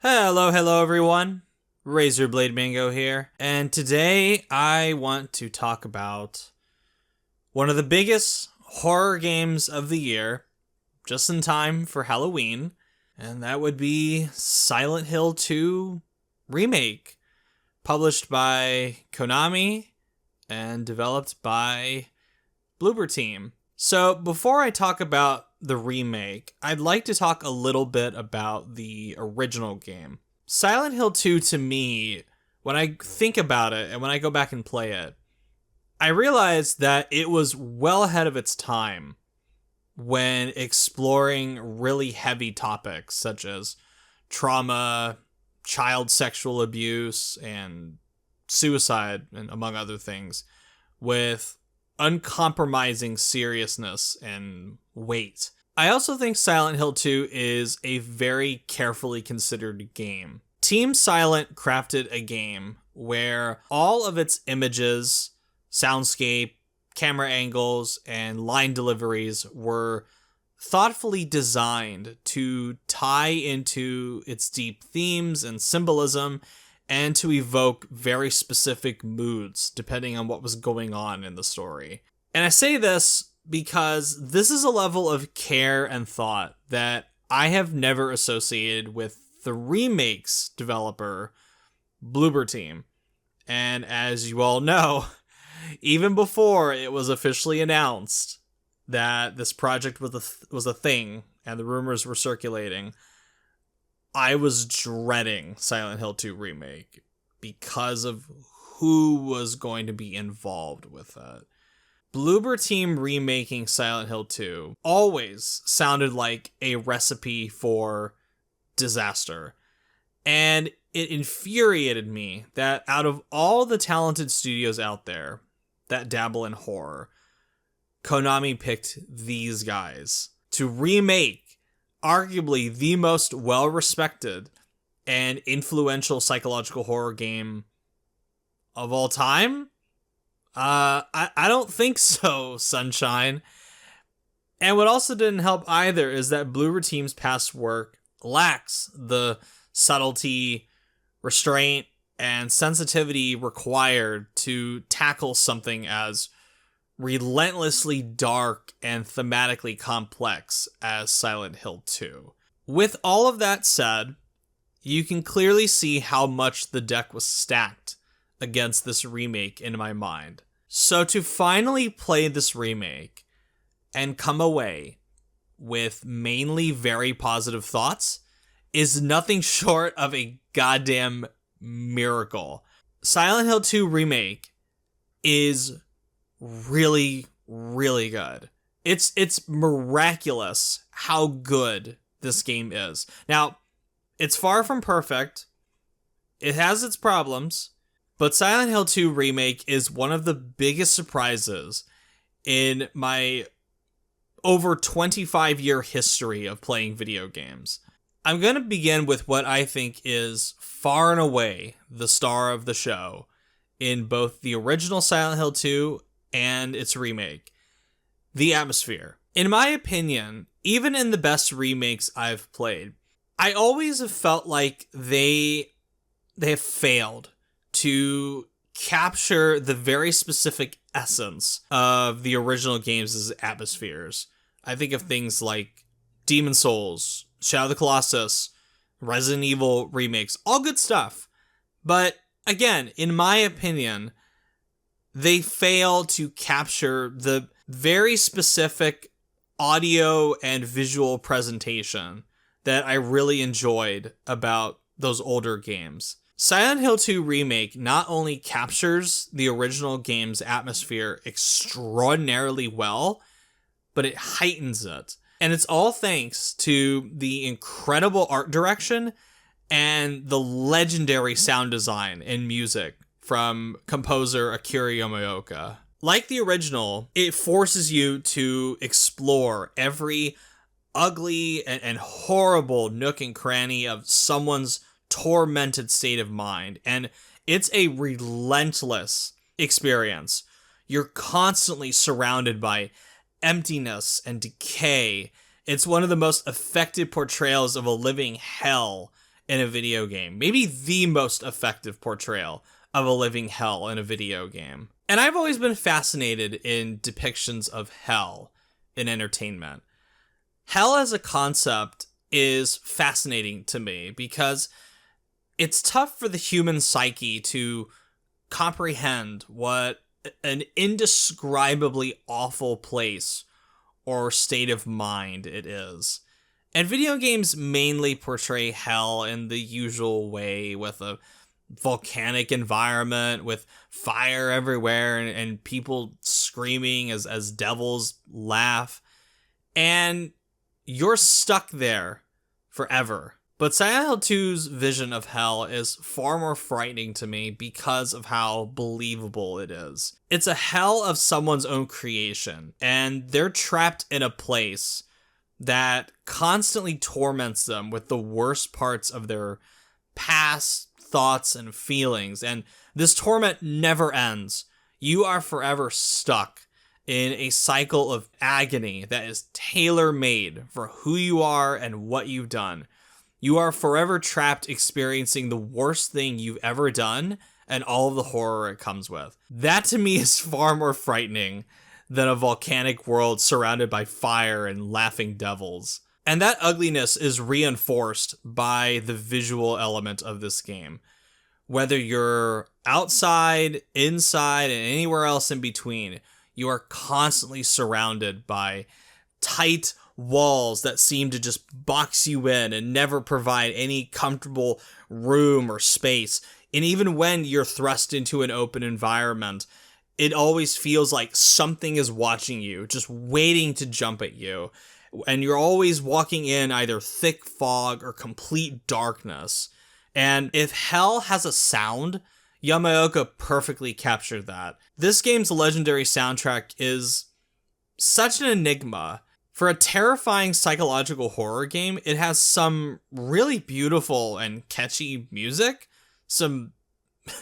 Hello everyone. Razorblade Mango here, and today I want to talk about one of the biggest horror games of the year, just in time for Halloween, and that would be Silent Hill 2 Remake, published by Konami and developed by Bloober Team. So before I talk about the remake, I'd like to talk a little bit about the original game. Silent Hill 2, to me, when I think about it and when I go back and play it, I realize that it was well ahead of its time when exploring really heavy topics such as trauma, child sexual abuse, and suicide, and among other things, with uncompromising seriousness and weight. I also think Silent Hill 2 is a very carefully considered game. Team Silent crafted a game where all of its images, soundscape, camera angles, and line deliveries were thoughtfully designed to tie into its deep themes and symbolism and to evoke very specific moods depending on what was going on in the story. And I say this because this is a level of care and thought that I have never associated with the remake's developer, Bloober Team. And as you all know, even before it was officially announced that this project was a thing and the rumors were circulating, I was dreading Silent Hill 2 Remake because of who was going to be involved with it. Bloober Team remaking Silent Hill 2 always sounded like a recipe for disaster. And it infuriated me that out of all the talented studios out there that dabble in horror, Konami picked these guys to remake arguably the most well-respected and influential psychological horror game of all time? I don't think so, Sunshine. And what also didn't help either is that Bloober Team's past work lacks the subtlety, restraint, and sensitivity required to tackle something as relentlessly dark and thematically complex as Silent Hill 2. With all of that said, you can clearly see how much the deck was stacked against this remake in my mind. So to finally play this remake and come away with mainly very positive thoughts is nothing short of a goddamn miracle. Silent Hill 2 Remake is really, really good. It's miraculous how good this game is. Now, it's far from perfect. It has its problems, but Silent Hill 2 Remake is one of the biggest surprises in my over 25-year history of playing video games. I'm going to begin with what I think is far and away the star of the show in both the original Silent Hill 2 and its remake, the atmosphere. In my opinion, even in the best remakes I've played, I always have felt like they have failed to capture the very specific essence of the original games' atmospheres. I think of things like Demon's Souls, Shadow of the Colossus, Resident Evil remakes, all good stuff. But again, in my opinion, they fail to capture the very specific audio and visual presentation that I really enjoyed about those older games. Silent Hill 2 Remake not only captures the original game's atmosphere extraordinarily well, but it heightens it. And it's all thanks to the incredible art direction and the legendary sound design and music from composer Akira Yamaoka. Like the original, it forces you to explore every ugly and horrible nook and cranny of someone's tormented state of mind, and it's a relentless experience. You're constantly surrounded by emptiness and decay. It's one of the most effective portrayals of a living hell in a video game. Maybe the most effective portrayal of a living hell in a video game. And I've always been fascinated in depictions of hell in entertainment. Hell as a concept is fascinating to me because it's tough for the human psyche to comprehend what an indescribably awful place or state of mind it is. And video games mainly portray hell in the usual way, with a volcanic environment, with fire everywhere, and people screaming as devils laugh. And you're stuck there forever. But Silent Hill 2's vision of hell is far more frightening to me because of how believable it is. It's a hell of someone's own creation, and they're trapped in a place that constantly torments them with the worst parts of their past thoughts and feelings. And this torment never ends. You are forever stuck in a cycle of agony that is tailor-made for who you are and what you've done. You are forever trapped experiencing the worst thing you've ever done and all of the horror it comes with. That to me is far more frightening than a volcanic world surrounded by fire and laughing devils. And that ugliness is reinforced by the visual element of this game. Whether you're outside, inside, and anywhere else in between, you are constantly surrounded by tight walls that seem to just box you in and never provide any comfortable room or space. And even when you're thrust into an open environment, it always feels like something is watching you, just waiting to jump at you. And you're always walking in either thick fog or complete darkness. And if hell has a sound, Yamaoka perfectly captured that. This game's legendary soundtrack is such an enigma. For a terrifying psychological horror game, it has some really beautiful and catchy music, some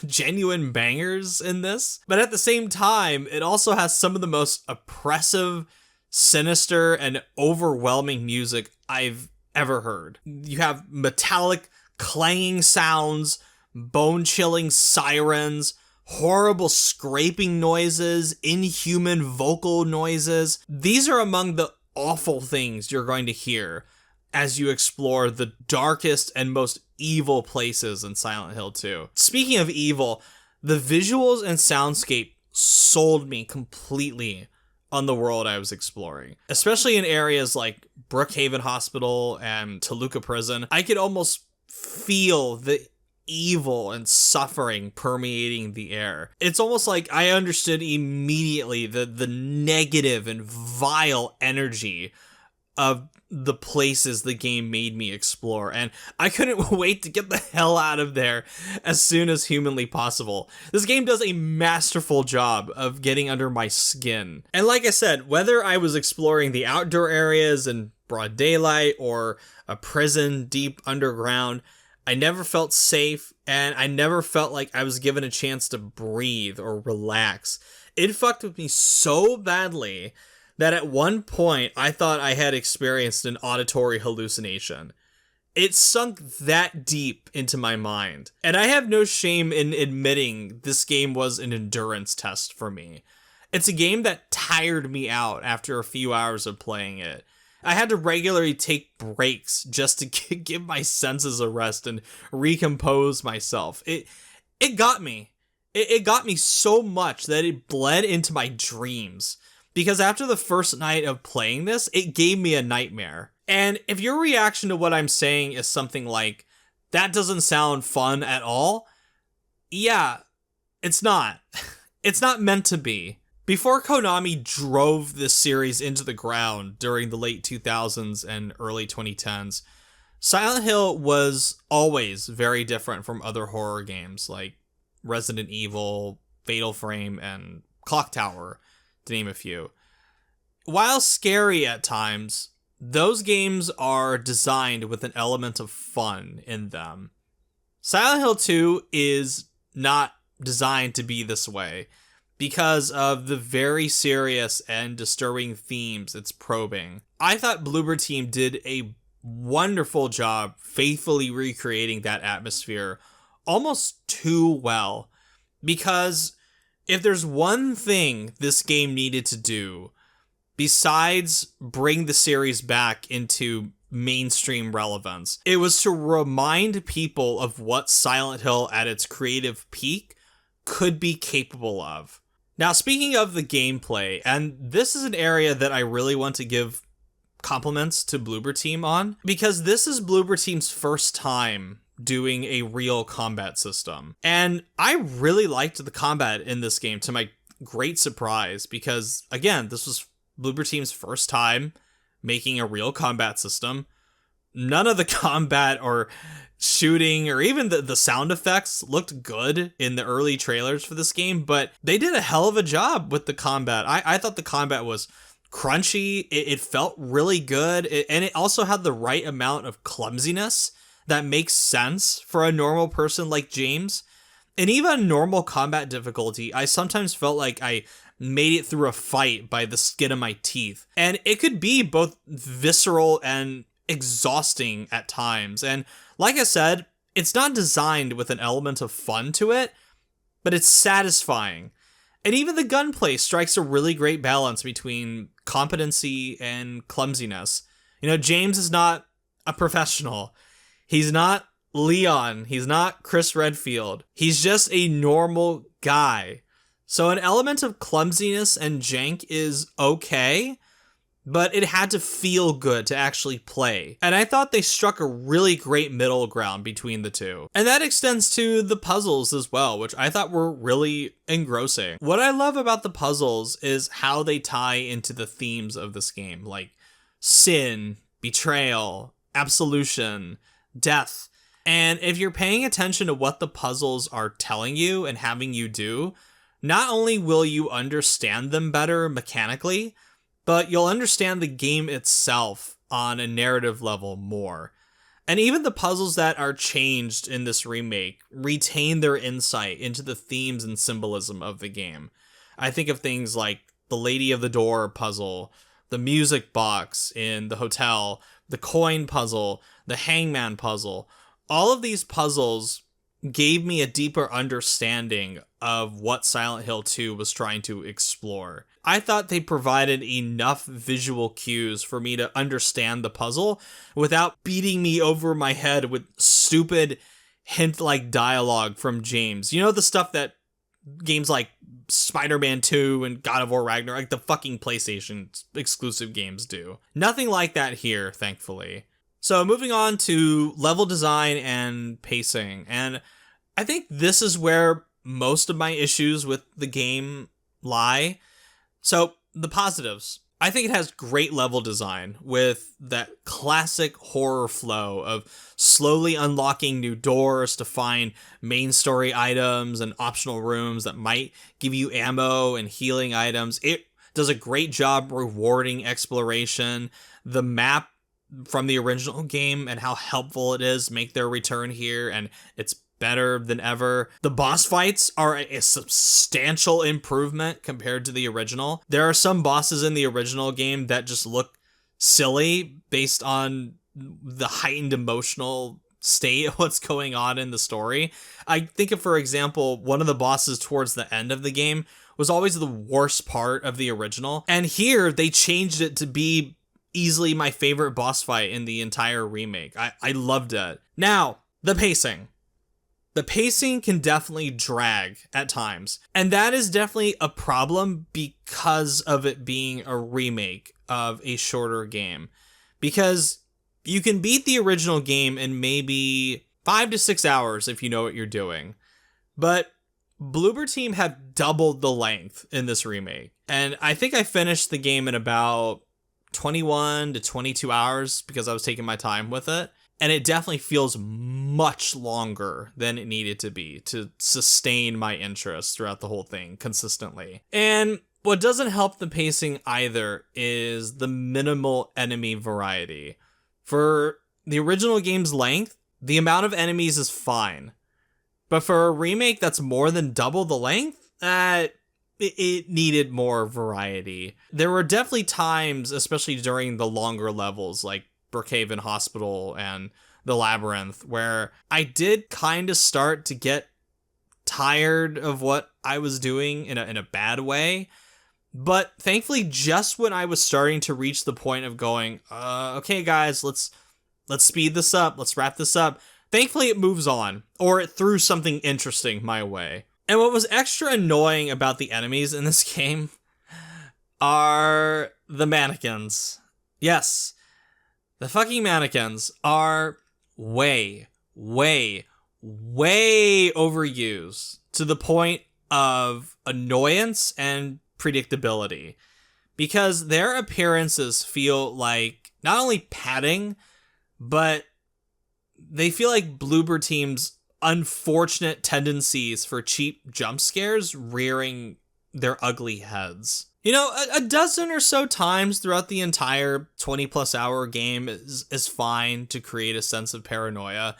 genuine bangers in this, but at the same time, it also has some of the most oppressive, sinister, and overwhelming music I've ever heard. You have metallic, clanging sounds, bone-chilling sirens, horrible scraping noises, inhuman vocal noises. These are among the awful things you're going to hear as you explore the darkest and most evil places in Silent Hill 2. Speaking of evil, the visuals and soundscape sold me completely on the world I was exploring. Especially in areas like Brookhaven Hospital and Toluca Prison, I could almost feel the evil and suffering permeating the air. It's almost like I understood immediately the negative and vile energy of the places the game made me explore, and I couldn't wait to get the hell out of there as soon as humanly possible. This game does a masterful job of getting under my skin. And like I said, whether I was exploring the outdoor areas in broad daylight or a prison deep underground, I never felt safe, and I never felt like I was given a chance to breathe or relax. It fucked with me so badly that at one point I thought I had experienced an auditory hallucination. It sunk that deep into my mind. And I have no shame in admitting this game was an endurance test for me. It's a game that tired me out after a few hours of playing it. I had to regularly take breaks just to give my senses a rest and recompose myself. It got me. It got me so much that it bled into my dreams. Because after the first night of playing this, it gave me a nightmare. And if your reaction to what I'm saying is something like, that doesn't sound fun at all, yeah, it's not. It's not meant to be. Before Konami drove this series into the ground during the late 2000s and early 2010s, Silent Hill was always very different from other horror games like Resident Evil, Fatal Frame, and Clock Tower, to name a few. While scary at times, those games are designed with an element of fun in them. Silent Hill 2 is not designed to be this way because of the very serious and disturbing themes it's probing. I thought Bloober Team did a wonderful job faithfully recreating that atmosphere almost too well. Because if there's one thing this game needed to do, besides bring the series back into mainstream relevance, it was to remind people of what Silent Hill at its creative peak could be capable of. Now, speaking of the gameplay, and this is an area that I really want to give compliments to Bloober Team on, because this is Bloober Team's first time doing a real combat system. And I really liked the combat in this game, to my great surprise, because again, this was Bloober Team's first time making a real combat system. None of the combat or shooting or even the sound effects looked good in the early trailers for this game, but they did a hell of a job with the combat. I thought the combat was crunchy. It felt really good. And it also had the right amount of clumsiness that makes sense for a normal person like James. And even normal combat difficulty, I sometimes felt like I made it through a fight by the skin of my teeth. And it could be both visceral and exhausting at times. And like I said, it's not designed with an element of fun to it, but it's satisfying. And even the gunplay strikes a really great balance between competency and clumsiness. You know, James is not a professional. He's not Leon. He's not Chris Redfield. He's just a normal guy. So an element of clumsiness and jank is okay, but it had to feel good to actually play. And I thought they struck a really great middle ground between the two. And that extends to the puzzles as well, which I thought were really engrossing. What I love about the puzzles is how they tie into the themes of this game, like sin, betrayal, absolution, death. And if you're paying attention to what the puzzles are telling you and having you do, not only will you understand them better mechanically, but you'll understand the game itself on a narrative level more. And even the puzzles that are changed in this remake retain their insight into the themes and symbolism of the game. I think of things like the Lady of the Door puzzle, the music box in the hotel, the coin puzzle, the hangman puzzle. All of these puzzles gave me a deeper understanding of what Silent Hill 2 was trying to explore. I thought they provided enough visual cues for me to understand the puzzle without beating me over my head with stupid hint-like dialogue from James. You know, the stuff that games like Spider-Man 2 and God of War Ragnarok, like the fucking PlayStation exclusive games do. Nothing like that here, thankfully. So moving on to level design and pacing, and I think this is where most of my issues with the game lie. So the positives. I think it has great level design with that classic horror flow of slowly unlocking new doors to find main story items and optional rooms that might give you ammo and healing items. It does a great job rewarding exploration. The map from the original game and how helpful it is make their return here, and it's better than ever. The boss fights are a substantial improvement compared to the original. There are some bosses in the original game that just look silly based on the heightened emotional state of what's going on in the story. I think of, for example, one of the bosses towards the end of the game was always the worst part of the original, and here they changed it to be easily my favorite boss fight in the entire remake. I loved it. Now, the pacing. The pacing can definitely drag at times, and that is definitely a problem because of it being a remake of a shorter game. Because you can beat the original game in maybe 5 to 6 hours if you know what you're doing. But Bloober Team have doubled the length in this remake, and I think I finished the game in about 21 to 22 hours because I was taking my time with it. And it definitely feels much longer than it needed to be to sustain my interest throughout the whole thing consistently. And what doesn't help the pacing either is the minimal enemy variety. For the original game's length, the amount of enemies is fine. But for a remake that's more than double the length, it needed more variety. There were definitely times, especially during the longer levels, like Brookhaven Hospital and the Labyrinth, where I did kind of start to get tired of what I was doing in a bad way. But thankfully, just when I was starting to reach the point of going, okay, guys, let's speed this up. Let's wrap this up. Thankfully, it moves on, or it threw something interesting my way. And what was extra annoying about the enemies in this game are the mannequins. Yes, the fucking mannequins are way, way, way overused to the point of annoyance and predictability, because their appearances feel like not only padding, but they feel like Bloober Team's unfortunate tendencies for cheap jump scares rearing their ugly heads. You know, a dozen or so times throughout the entire 20+ hour game is fine to create a sense of paranoia,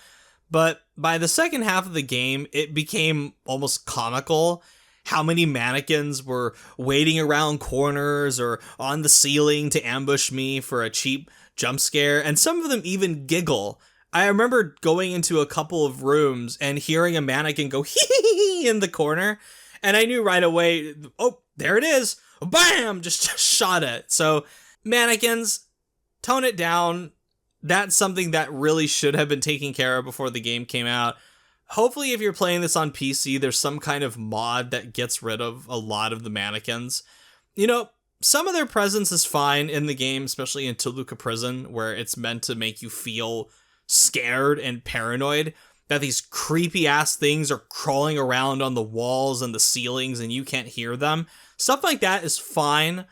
but by the second half of the game, it became almost comical how many mannequins were waiting around corners or on the ceiling to ambush me for a cheap jump scare, and some of them even giggle. I remember going into a couple of rooms and hearing a mannequin go hee hee hee in the corner, and I knew right away, oh, there it is. Bam! Just shot it. So, mannequins, tone it down. That's something that really should have been taken care of before the game came out. Hopefully, if you're playing this on PC, there's some kind of mod that gets rid of a lot of the mannequins. You know, some of their presence is fine in the game, especially in Toluca Prison, where it's meant to make you feel scared and paranoid that these creepy ass things are crawling around on the walls and the ceilings and you can't hear them. Stuff like that is fine,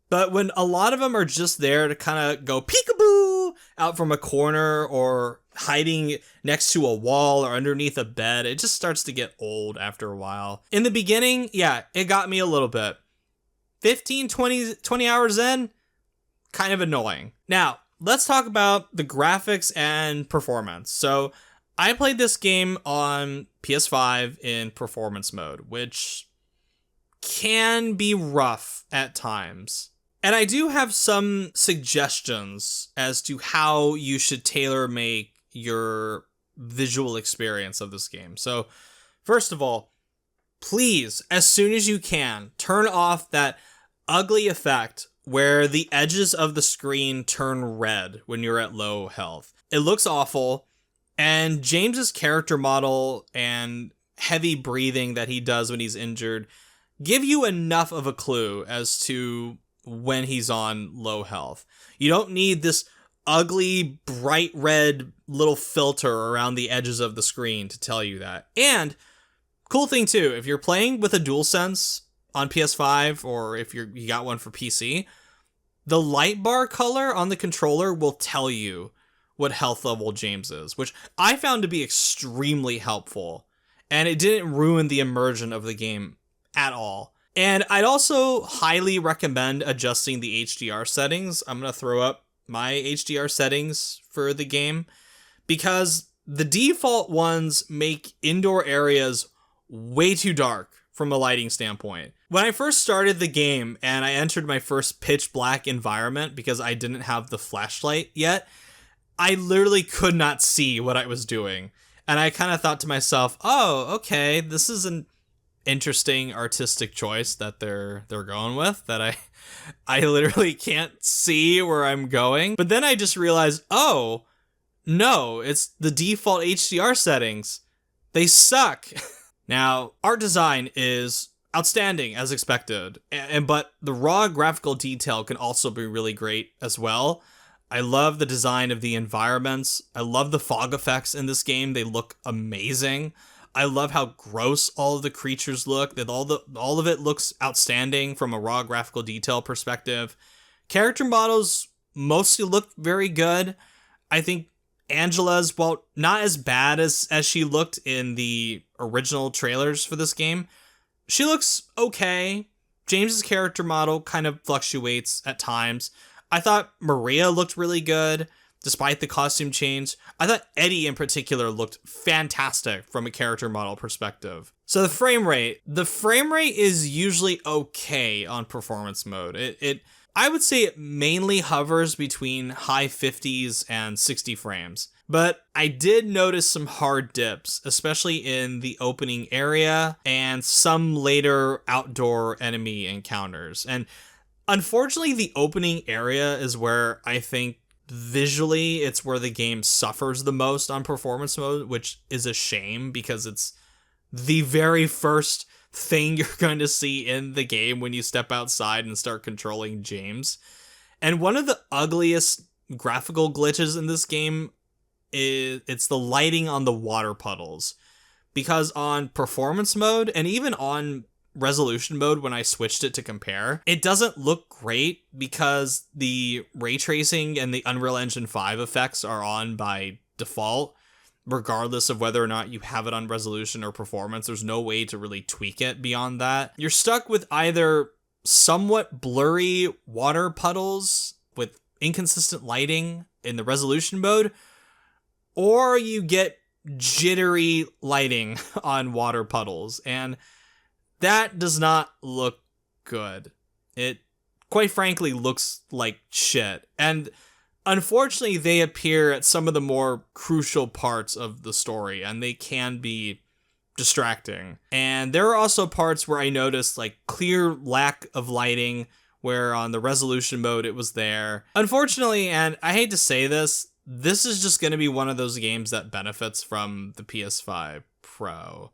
but when a lot of them are just there to kind of go peekaboo out from a corner or hiding next to a wall or underneath a bed, it just starts to get old after a while. In the beginning, yeah, it got me a little bit. 15, 20 hours in, kind of annoying. Now, let's talk about the graphics and performance. So, I played this game on PS5 in performance mode, which can be rough at times. And I do have some suggestions as to how you should tailor make your visual experience of this game. So, first of all, please, as soon as you can, turn off that ugly effect where the edges of the screen turn red when you're at low health. It looks awful, and James's character model and heavy breathing that he does when he's injured give you enough of a clue as to when he's on low health. You don't need this ugly, bright red little filter around the edges of the screen to tell you that. And, cool thing too, if you're playing with a DualSense on PS5, or if you got one for PC, the light bar color on the controller will tell you what health level James is, which I found to be extremely helpful, and it didn't ruin the immersion of the game at all. And I'd also highly recommend adjusting the HDR settings. I'm going to throw up my HDR settings for the game, because the default ones make indoor areas way too dark from a lighting standpoint. When I first started the game and I entered my first pitch black environment because I didn't have the flashlight yet, I literally could not see what I was doing. And I kind of thought to myself, oh, okay, this is an interesting artistic choice that they're going with, that I literally can't see where I'm going. But then I just realized, oh, no, it's the default HDR settings. They suck. Now, art design is outstanding as expected, but the raw graphical detail can also be really great as well. I love the design of the environments. I love the fog effects in this game. They look amazing. I love how gross all of the creatures look. That all of it looks outstanding from a raw graphical detail perspective. Character models mostly look very good. I think Angela's, well, not as bad as she looked in the original trailers for this game. She looks okay. James's character model kind of fluctuates at times. I thought Maria looked really good, despite the costume change. I thought Eddie in particular looked fantastic from a character model perspective. So the frame rate is usually okay on performance mode. It I would say it mainly hovers between high 50s and 60 frames. But I did notice some hard dips, especially in the opening area and some later outdoor enemy encounters. And unfortunately, the opening area is where I think visually it's where the game suffers the most on performance mode, which is a shame because it's the very first thing you're going to see in the game when you step outside and start controlling James. And one of the ugliest graphical glitches in this game is it's the lighting on the water puddles. Because on performance mode and even on resolution mode when I switched it to compare, it doesn't look great because the ray tracing and the Unreal Engine 5 effects are on by default. Regardless of whether or not you have it on resolution or performance, there's no way to really tweak it beyond that. You're stuck with either somewhat blurry water puddles with inconsistent lighting in the resolution mode, or you get jittery lighting on water puddles, and that does not look good. It, quite frankly, looks like shit. And unfortunately, they appear at some of the more crucial parts of the story, and they can be distracting. And there are also parts where I noticed like clear lack of lighting, where on the resolution mode it was there. Unfortunately, and I hate to say this, this is just going to be one of those games that benefits from the PS5 Pro.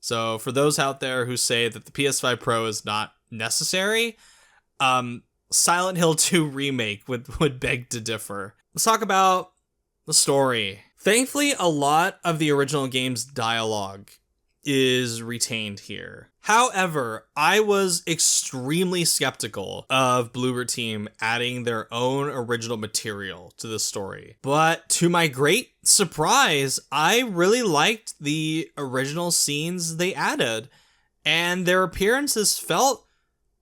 So for those out there who say that the PS5 Pro is not necessary, Silent Hill 2 Remake would beg to differ. Let's talk about the story. Thankfully, a lot of the original game's dialogue is retained here. However, I was extremely skeptical of Bloober Team adding their own original material to the story. But to my great surprise, I really liked the original scenes they added, and their appearances felt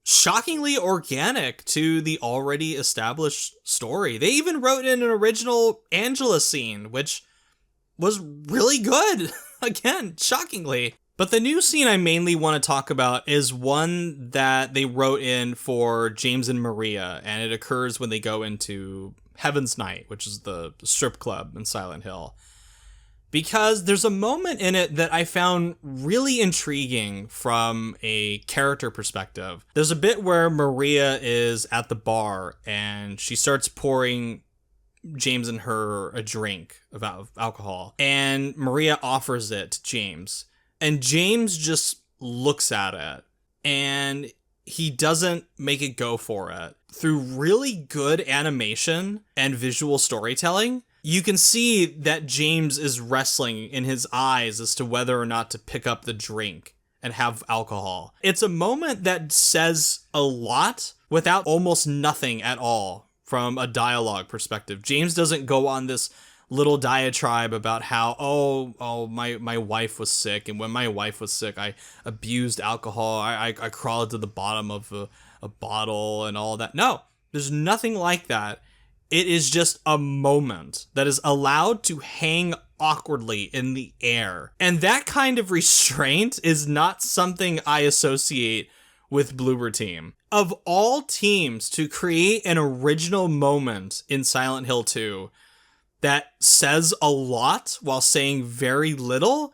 shockingly organic to the already established story. They even wrote in an original Angela scene, which was really good. Again, shockingly. But the new scene I mainly want to talk about is one that they wrote in for James and Maria, and it occurs when they go into Heaven's Night, which is the strip club in Silent Hill. Because there's a moment in it that I found really intriguing from a character perspective. There's a bit where Maria is at the bar and she starts pouring James and her a drink of alcohol, and Maria offers it to James, and James just looks at it and he doesn't make it go for it. Through really good animation and visual storytelling, you can see that James is wrestling in his eyes as to whether or not to pick up the drink and have alcohol. It's a moment that says a lot without almost nothing at all from a dialogue perspective. James doesn't go on this little diatribe about how, my wife was sick, and when my wife was sick, I abused alcohol. I crawled to the bottom of a bottle and all that. No, there's nothing like that. It is just a moment that is allowed to hang awkwardly in the air. And that kind of restraint is not something I associate with Bloober Team. Of all teams to create an original moment in Silent Hill 2 that says a lot while saying very little,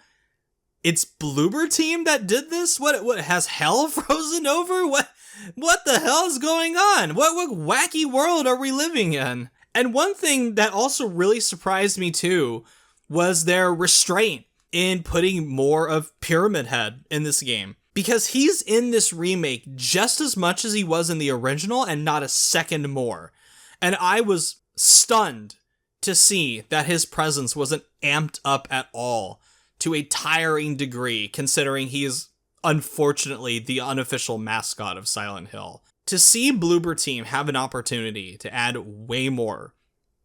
it's Bloober Team that did this? What has hell frozen over? What the hell is going on? What wacky world are we living in? And one thing that also really surprised me too was their restraint in putting more of Pyramid Head in this game. Because he's in this remake just as much as he was in the original and not a second more. And I was stunned to see that his presence wasn't amped up at all to a tiring degree, considering he is unfortunately the unofficial mascot of Silent Hill. To see Bloober Team have an opportunity to add way more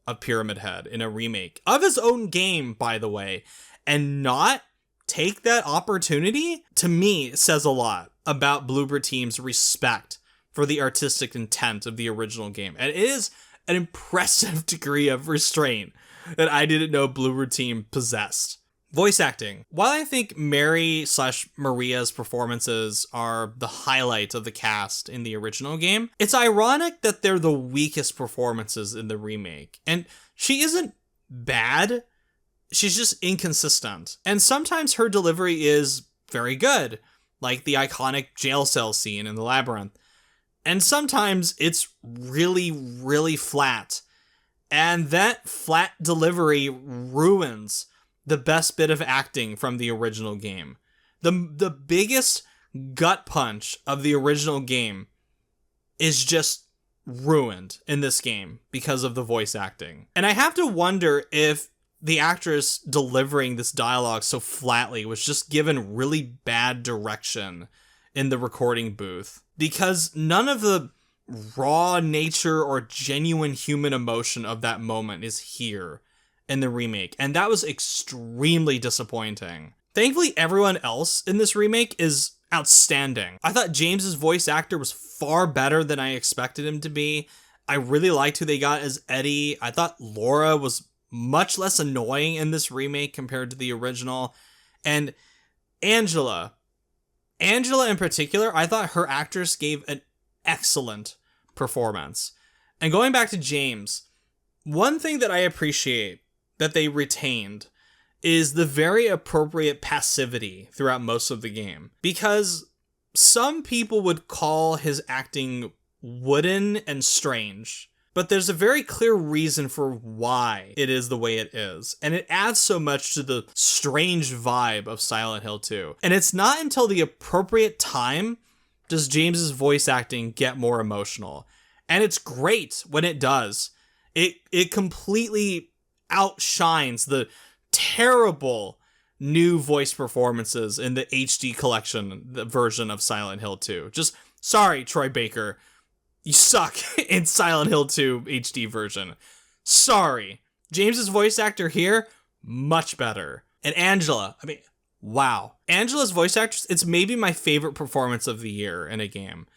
of Pyramid Head in a remake of his own game, by the way, and not take that opportunity, to me, says a lot about Bloober Team's respect for the artistic intent of the original game. And it is an impressive degree of restraint that I didn't know Bloober Team possessed. Voice acting. While I think Mary/Maria's performances are the highlight of the cast in the original game, it's ironic that they're the weakest performances in the remake. And she isn't bad, she's just inconsistent. And sometimes her delivery is very good, like the iconic jail cell scene in the labyrinth. And sometimes it's really, really flat. And that flat delivery ruins the best bit of acting from the original game. The biggest gut punch of the original game is just ruined in this game because of the voice acting. And I have to wonder if the actress delivering this dialogue so flatly was just given really bad direction in the recording booth, because none of the raw nature or genuine human emotion of that moment is here in the remake, and that was extremely disappointing. Thankfully, everyone else in this remake is outstanding. I thought James's voice actor was far better than I expected him to be. I really liked who they got as Eddie. I thought Laura was much less annoying in this remake compared to the original. And Angela in particular, I thought her actress gave an excellent performance. And going back to James, one thing that I appreciate that they retained is the very appropriate passivity throughout most of the game. Because some people would call his acting wooden and strange, but there's a very clear reason for why it is the way it is. And it adds so much to the strange vibe of Silent Hill 2. And it's not until the appropriate time does James's voice acting get more emotional. And it's great when it does. It completely outshines the terrible new voice performances in the HD collection, the version of Silent Hill 2. Just sorry, Troy Baker. You suck in Silent Hill 2 HD version. Sorry. James's voice actor here, much better. And Angela, I mean, wow. Angela's voice actress, it's maybe my favorite performance of the year in a game.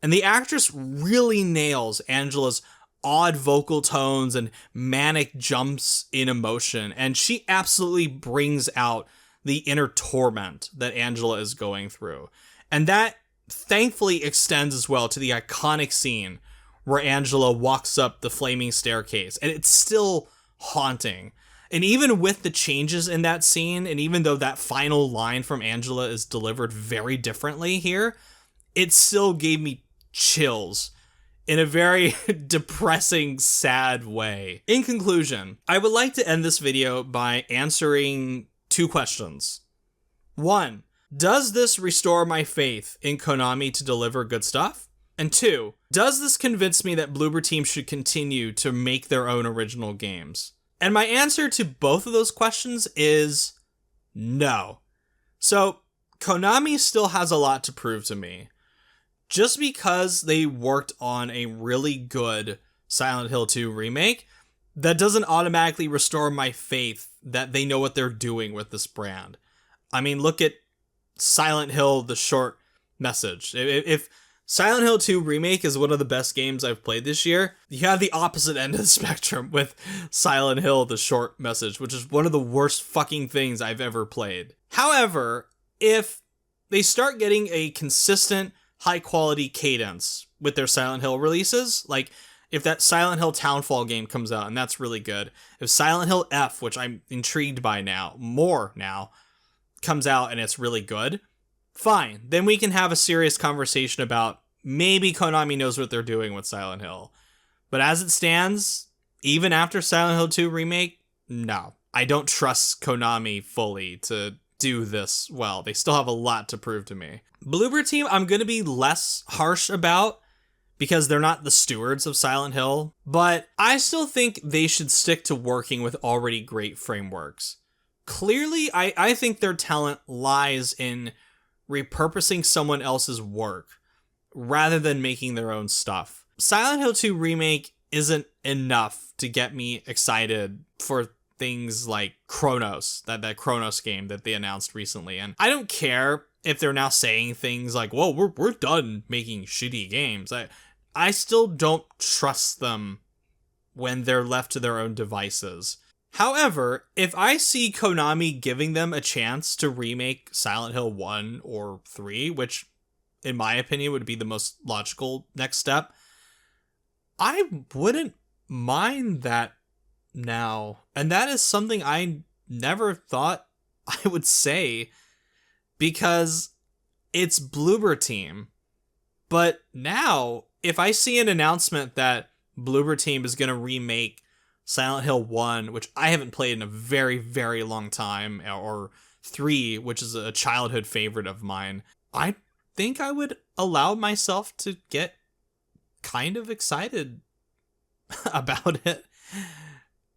And the actress really nails Angela's odd vocal tones and manic jumps in emotion. And she absolutely brings out the inner torment that Angela is going through. And that thankfully extends as well to the iconic scene where Angela walks up the flaming staircase, and it's still haunting. And even with the changes in that scene, and even though that final line from Angela is delivered very differently here, it still gave me chills in a very depressing, sad way. In conclusion, I would like to end this video by answering two questions. 1, does this restore my faith in Konami to deliver good stuff? And 2, does this convince me that Bloober Team should continue to make their own original games? And my answer to both of those questions is no. So, Konami still has a lot to prove to me. Just because they worked on a really good Silent Hill 2 remake, that doesn't automatically restore my faith that they know what they're doing with this brand. I mean, look at Silent Hill, the short message. If Silent Hill 2 Remake is one of the best games I've played this year, you have the opposite end of the spectrum with Silent Hill, the short message, which is one of the worst fucking things I've ever played. However, if they start getting a consistent, high-quality cadence with their Silent Hill releases, like if that Silent Hill Townfall game comes out and that's really good, if Silent Hill F, which I'm intrigued by more now, comes out and it's really good, fine. Then we can have a serious conversation about maybe Konami knows what they're doing with Silent Hill. But as it stands, even after Silent Hill 2 Remake, no. I don't trust Konami fully to do this well. They still have a lot to prove to me. Bloober Team, I'm going to be less harsh about because they're not the stewards of Silent Hill, but I still think they should stick to working with already great frameworks. Clearly, I think their talent lies in repurposing someone else's work rather than making their own stuff. Silent Hill 2 Remake isn't enough to get me excited for things like Chronos, that Chronos game that they announced recently. And I don't care if they're now saying things like, "Whoa, we're done making shitty games." I still don't trust them when they're left to their own devices. However, if I see Konami giving them a chance to remake Silent Hill 1 or 3, which in my opinion would be the most logical next step, I wouldn't mind that now. And that is something I never thought I would say, because it's Bloober Team. But now, if I see an announcement that Bloober Team is going to remake Silent Hill 1, which I haven't played in a very, very long time, or 3, which is a childhood favorite of mine, I think I would allow myself to get kind of excited about it.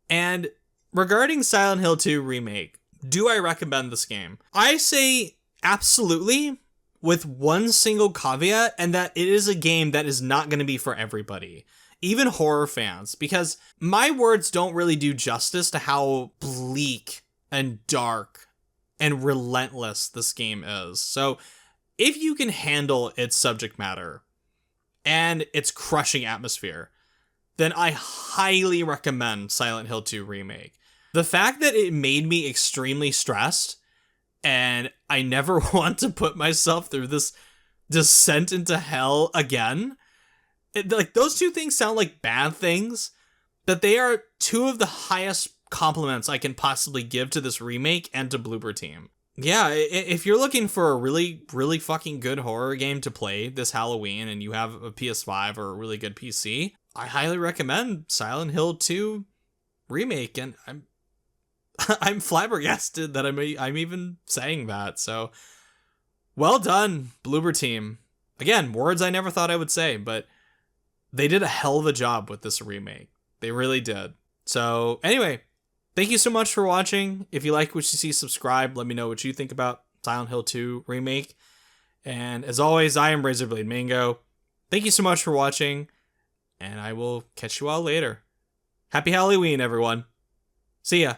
And regarding Silent Hill 2 Remake, do I recommend this game? I say absolutely, with one single caveat, and that it is a game that is not going to be for everybody, even horror fans, because my words don't really do justice to how bleak and dark and relentless this game is. So if you can handle its subject matter and its crushing atmosphere, then I highly recommend Silent Hill 2 Remake. The fact that it made me extremely stressed and I never want to put myself through this descent into hell again, like, those two things sound like bad things, but they are two of the highest compliments I can possibly give to this remake and to Bloober Team. Yeah, if you're looking for a really, really fucking good horror game to play this Halloween and you have a PS5 or a really good PC, I highly recommend Silent Hill 2 Remake, and I'm flabbergasted that I'm even saying that. So, well done, Bloober Team. Again, words I never thought I would say, but they did a hell of a job with this remake. They really did. So, anyway, thank you so much for watching. If you like what you see, subscribe. Let me know what you think about Silent Hill 2 Remake. And as always, I am Razorblade Mango. Thank you so much for watching, and I will catch you all later. Happy Halloween, everyone. See ya.